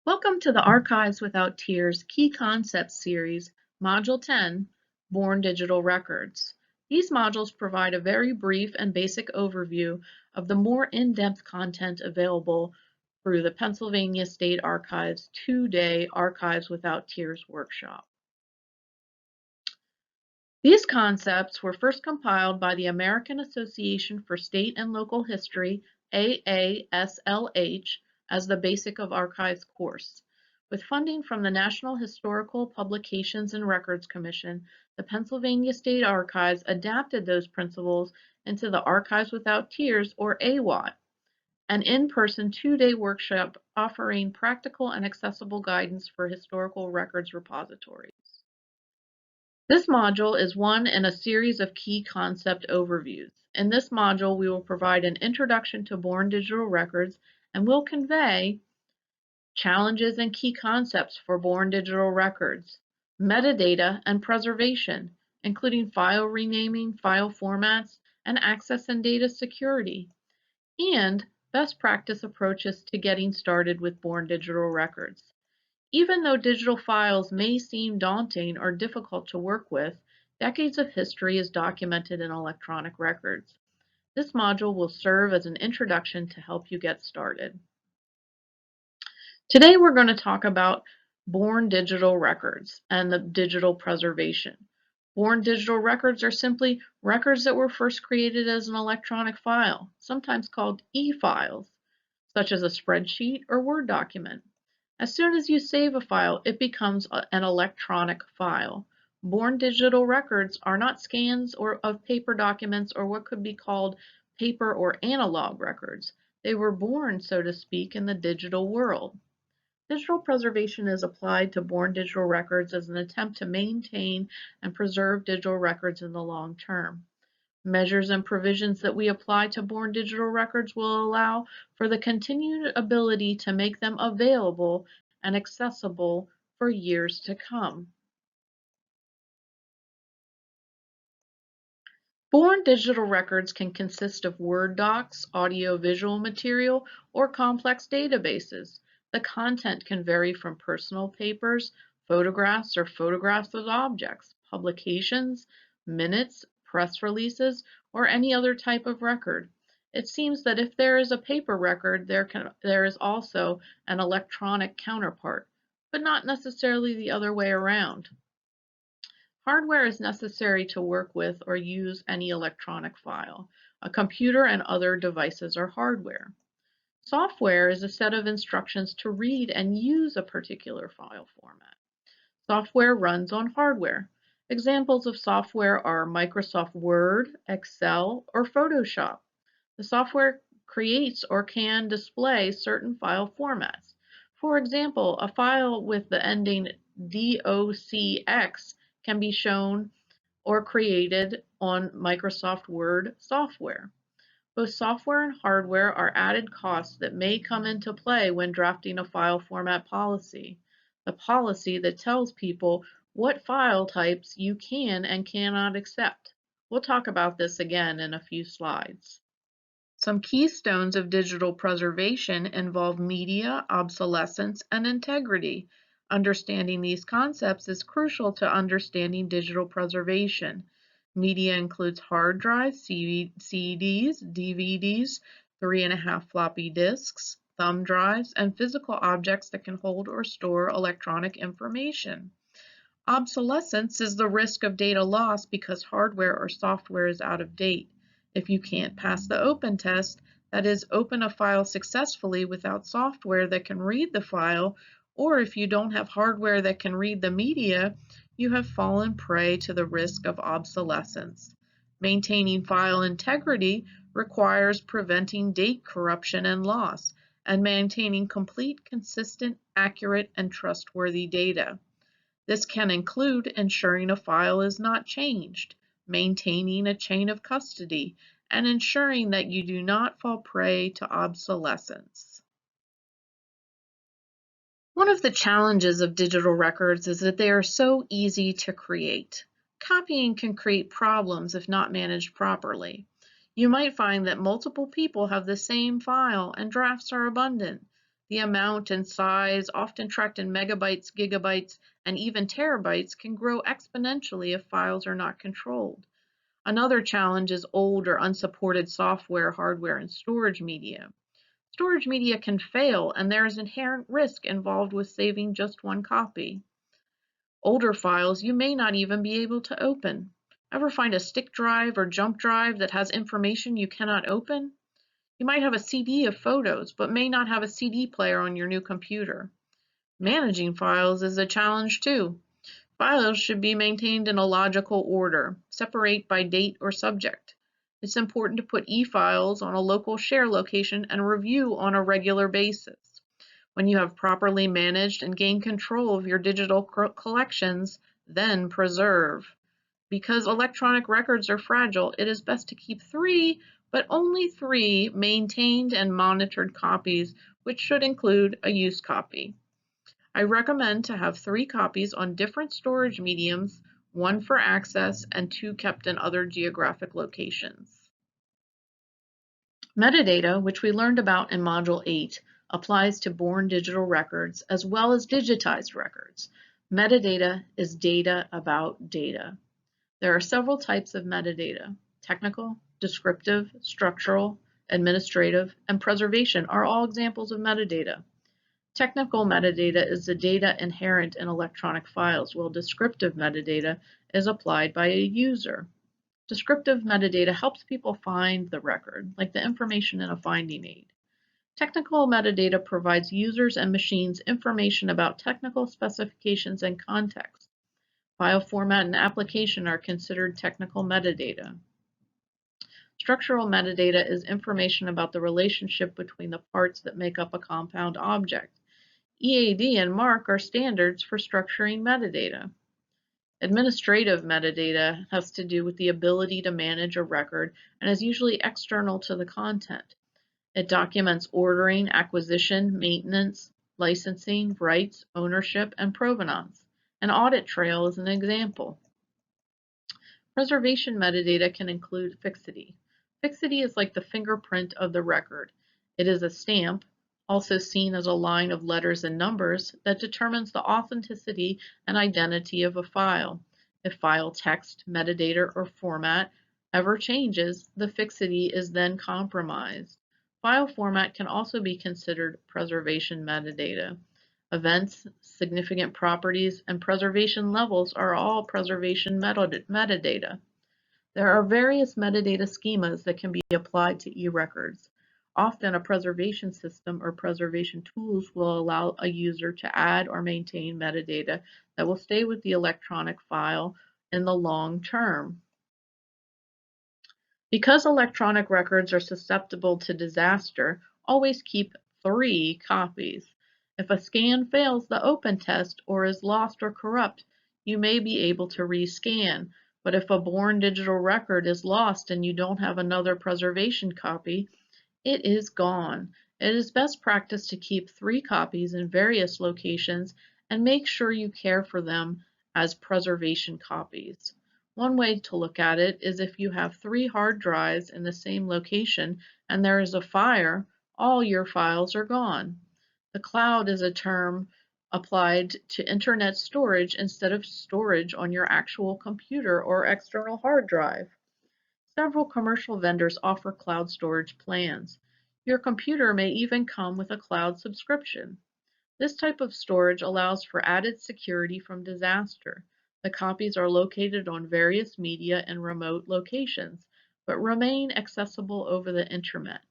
Welcome to the Archives Without Tears Key Concepts Series, Module 10, Born Digital Records. These modules provide a very brief and basic overview of the more in-depth content available through the Pennsylvania State Archives 2-day Archives Without Tears workshop. These concepts were first compiled by the American Association for State and Local History, AASLH, as the Basic of Archives course. With funding from the National Historical Publications and Records Commission, the Pennsylvania State Archives adapted those principles into the Archives Without Tears, or AWOT, an in-person 2-day workshop offering practical and accessible guidance for historical records repositories. This module is one in a series of key concept overviews. In this module, we will provide an introduction to born digital records and will convey challenges and key concepts for born digital records, metadata and preservation, including file renaming, file formats, and access and data security, and best practice approaches to getting started with born digital records. Even though digital files may seem daunting or difficult to work with, decades of history is documented in electronic records. This module will serve as an introduction to help you get started. Today we're going to talk about born digital records and the digital preservation. Born digital records are simply records that were first created as an electronic file, sometimes called e-files, such as a spreadsheet or Word document. As soon as you save a file, it becomes an electronic file. Born digital records are not scans of paper documents or what could be called paper or analog records. They were born, so to speak, in the digital world. Digital preservation is applied to born digital records as an attempt to maintain and preserve digital records in the long term. Measures and provisions that we apply to born digital records will allow for the continued ability to make them available and accessible for years to come. Born digital records can consist of Word docs, audio-visual material, or complex databases. The content can vary from personal papers, photographs or photographs of objects, publications, minutes, press releases, or any other type of record. It seems that if there is a paper record, there is also an electronic counterpart, but not necessarily the other way around. Hardware is necessary to work with or use any electronic file. A computer and other devices are hardware. Software is a set of instructions to read and use a particular file format. Software runs on hardware. Examples of software are Microsoft Word, Excel, or Photoshop. The software creates or can display certain file formats. For example, a file with the ending docx can be shown or created on Microsoft Word software. Both software and hardware are added costs that may come into play when drafting a file format policy, the policy that tells people what file types you can and cannot accept. We'll talk about this again in a few slides. Some keystones of digital preservation involve media, obsolescence, and integrity. Understanding these concepts is crucial to understanding digital preservation. Media includes hard drives, CDs, DVDs, 3.5 floppy disks, thumb drives, and physical objects that can hold or store electronic information. Obsolescence is the risk of data loss because hardware or software is out of date. If you can't pass the open test, that is, open a file successfully without software that can read the file, or if you don't have hardware that can read the media, you have fallen prey to the risk of obsolescence. Maintaining file integrity requires preventing date corruption and loss, and maintaining complete, consistent, accurate, and trustworthy data. This can include ensuring a file is not changed, maintaining a chain of custody, and ensuring that you do not fall prey to obsolescence. One of the challenges of digital records is that they are so easy to create. Copying can create problems if not managed properly. You might find that multiple people have the same file and drafts are abundant. The amount and size, often tracked in megabytes, gigabytes, and even terabytes, can grow exponentially if files are not controlled. Another challenge is old or unsupported software, hardware, and storage media. Storage media can fail, and there is inherent risk involved with saving just one copy. Older files you may not even be able to open. Ever find a stick drive or jump drive that has information you cannot open? You might have a CD of photos, but may not have a CD player on your new computer. Managing files is a challenge too. Files should be maintained in a logical order, separate by date or subject. It's important to put e-files on a local share location and review on a regular basis. When you have properly managed and gained control of your digital collections, then preserve. Because electronic records are fragile, it is best to keep 3, but only 3 maintained and monitored copies, which should include a use copy. I recommend to have 3 copies on different storage mediums, 1 for access and 2 kept in other geographic locations. Metadata, which we learned about in Module 8, applies to born digital records as well as digitized records. Metadata is data about data. There are several types of metadata. Technical, descriptive, structural, administrative, and preservation are all examples of metadata. Technical metadata is the data inherent in electronic files, while descriptive metadata is applied by a user. Descriptive metadata helps people find the record, like the information in a finding aid. Technical metadata provides users and machines information about technical specifications and context. File format and application are considered technical metadata. Structural metadata is information about the relationship between the parts that make up a compound object. EAD and MARC are standards for structuring metadata. Administrative metadata has to do with the ability to manage a record and is usually external to the content. It documents ordering, acquisition, maintenance, licensing, rights, ownership, and provenance. An audit trail is an example. Preservation metadata can include fixity. Fixity is like the fingerprint of the record. It is a stamp, also seen as a line of letters and numbers, that determines the authenticity and identity of a file. If file text, metadata, or format ever changes, the fixity is then compromised. File format can also be considered preservation metadata. Events, significant properties, and preservation levels are all preservation metadata. There are various metadata schemas that can be applied to e-records. Often a preservation system or preservation tools will allow a user to add or maintain metadata that will stay with the electronic file in the long term. Because electronic records are susceptible to disaster, always keep 3 copies. If a scan fails the open test or is lost or corrupt, you may be able to rescan. But if a born digital record is lost and you don't have another preservation copy, it is gone. It is best practice to keep 3 copies in various locations and make sure you care for them as preservation copies. One way to look at it is if you have 3 hard drives in the same location and there is a fire, all your files are gone. The cloud is a term applied to internet storage instead of storage on your actual computer or external hard drive. Several commercial vendors offer cloud storage plans. Your computer may even come with a cloud subscription. This type of storage allows for added security from disaster. The copies are located on various media in remote locations, but remain accessible over the internet.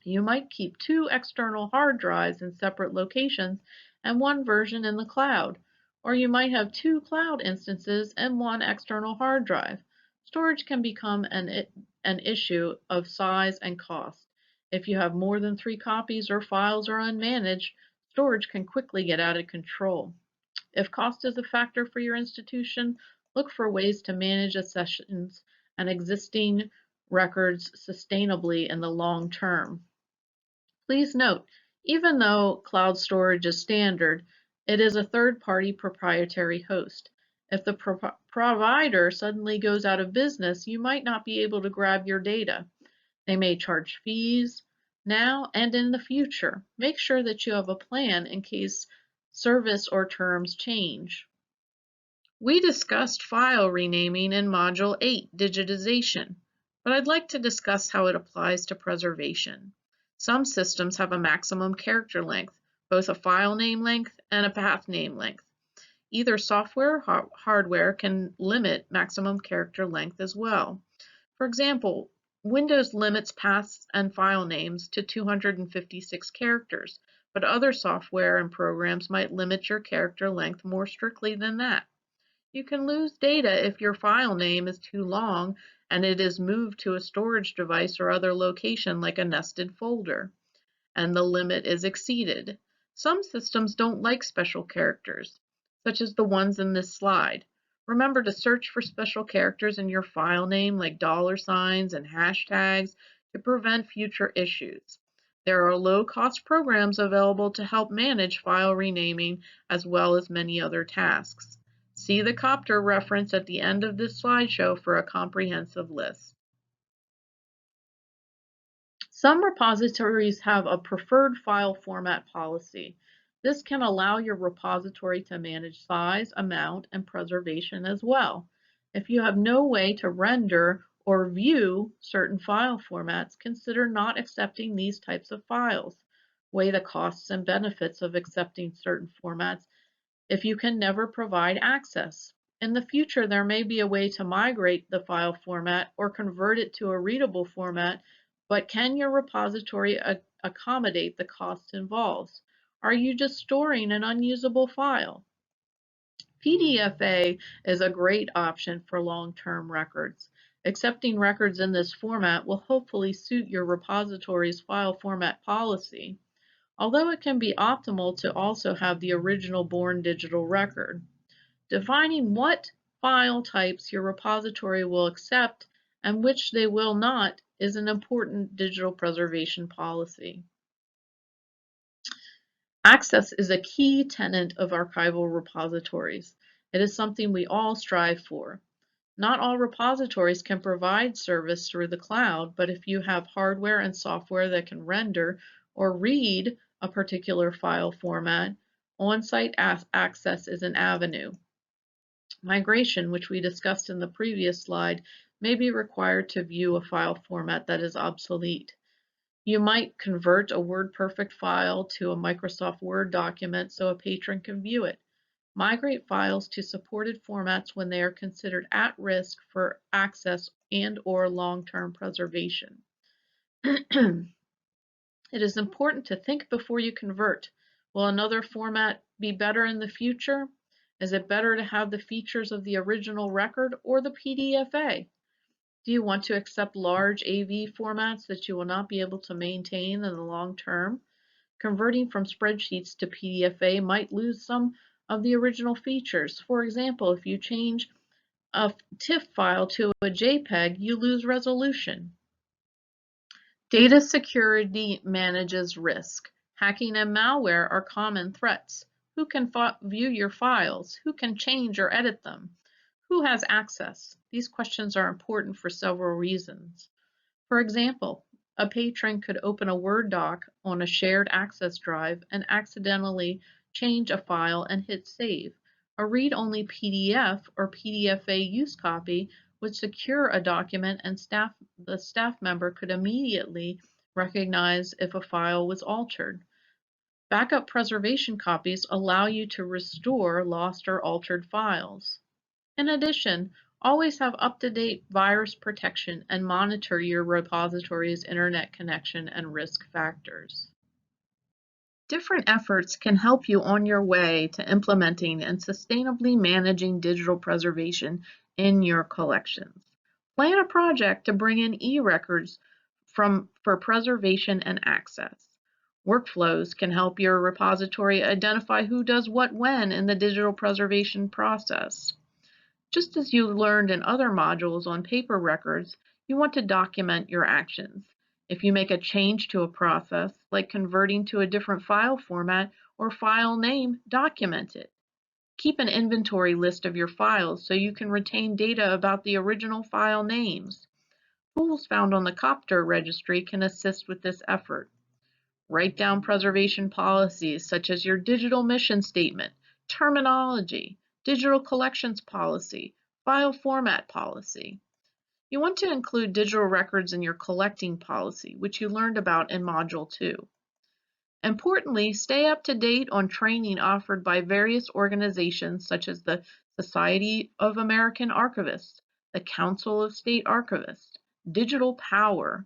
You might keep 2 external hard drives in separate locations and 1 version in the cloud, or you might have 2 cloud instances and 1 external hard drive. Storage can become an issue of size and cost. If you have more than 3 copies or files are unmanaged, storage can quickly get out of control. If cost is a factor for your institution, look for ways to manage accessions and existing records sustainably in the long term. Please note, even though cloud storage is standard, it is a third-party proprietary host. If the provider suddenly goes out of business, you might not be able to grab your data. They may charge fees, now and in the future. Make sure that you have a plan in case service or terms change. We discussed file renaming in Module 8, Digitization, but I'd like to discuss how it applies to preservation. Some systems have a maximum character length, both a file name length and a path name length. Either software or hardware can limit maximum character length as well. For example, Windows limits paths and file names to 256 characters, but other software and programs might limit your character length more strictly than that. You can lose data if your file name is too long and it is moved to a storage device or other location like a nested folder, and the limit is exceeded. Some systems don't like special characters, such as the ones in this slide. Remember to search for special characters in your file name like $signs and hashtags to prevent future issues. There are low-cost programs available to help manage file renaming as well as many other tasks. See the copter reference at the end of this slideshow for a comprehensive list. Some repositories have a preferred file format policy. This can allow your repository to manage size, amount, and preservation as well. If you have no way to render or view certain file formats, consider not accepting these types of files. Weigh the costs and benefits of accepting certain formats if you can never provide access. In the future, there may be a way to migrate the file format or convert it to a readable format, but can your repository accommodate the costs involved? Are you just storing an unusable file? PDFA is a great option for long-term records. Accepting records in this format will hopefully suit your repository's file format policy, although it can be optimal to also have the original born digital record. Defining what file types your repository will accept and which they will not is an important digital preservation policy. Access is a key tenet of archival repositories. It is something we all strive for. Not all repositories can provide service through the cloud, but if you have hardware and software that can render or read a particular file format, on-site access is an avenue. Migration, which we discussed in the previous slide, may be required to view a file format that is obsolete. You might convert a WordPerfect file to a Microsoft Word document so a patron can view it. Migrate files to supported formats when they are considered at risk for access and/or long-term preservation. It is important to think before you convert. Will another format be better in the future? Is it better to have the features of the original record or the PDFA? Do you want to accept large AV formats that you will not be able to maintain in the long term? Converting from spreadsheets to PDFA might lose some of the original features. For example, if you change a TIFF file to a JPEG, you lose resolution. Data security manages risk. Hacking and malware are common threats. Who can view your files? Who can change or edit them? Who has access? These questions are important for several reasons. For example, a patron could open a Word doc on a shared access drive and accidentally change a file and hit save. A read-only PDF or PDFA use copy would secure a document and the staff member could immediately recognize if a file was altered. Backup preservation copies allow you to restore lost or altered files. In addition, always have up-to-date virus protection and monitor your repository's internet connection and risk factors. Different efforts can help you on your way to implementing and sustainably managing digital preservation in your collections. Plan a project to bring in e-records for preservation and access. Workflows can help your repository identify who does what when in the digital preservation process. Just as you learned in other modules on paper records, you want to document your actions. If you make a change to a process, like converting to a different file format or file name, document it. Keep an inventory list of your files so you can retain data about the original file names. Tools found on the Copter registry can assist with this effort. Write down preservation policies such as your digital mission statement, terminology, digital collections policy, file format policy. You want to include digital records in your collecting policy, which you learned about in Module 2. Importantly, stay up to date on training offered by various organizations such as the Society of American Archivists, the Council of State Archivists, Digital Power,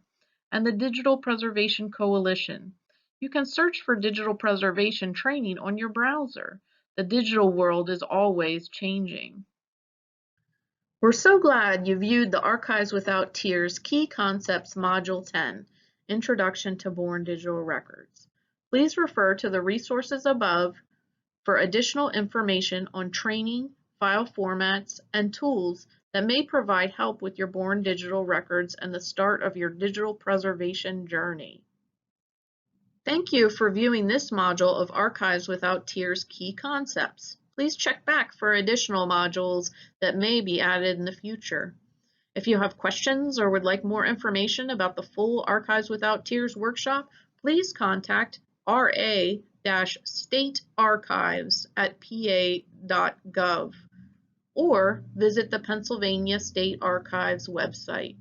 and the Digital Preservation Coalition. You can search for digital preservation training on your browser. The digital world is always changing. We're so glad you viewed the Archives Without Tears Key Concepts Module 10, Introduction to Born Digital Records. Please refer to the resources above for additional information on training, file formats, and tools that may provide help with your born digital records and the start of your digital preservation journey. Thank you for viewing this module of Archives Without Tears Key Concepts. Please check back for additional modules that may be added in the future. If you have questions or would like more information about the full Archives Without Tears workshop, please contact ra-statearchives@pa.gov or visit the Pennsylvania State Archives website.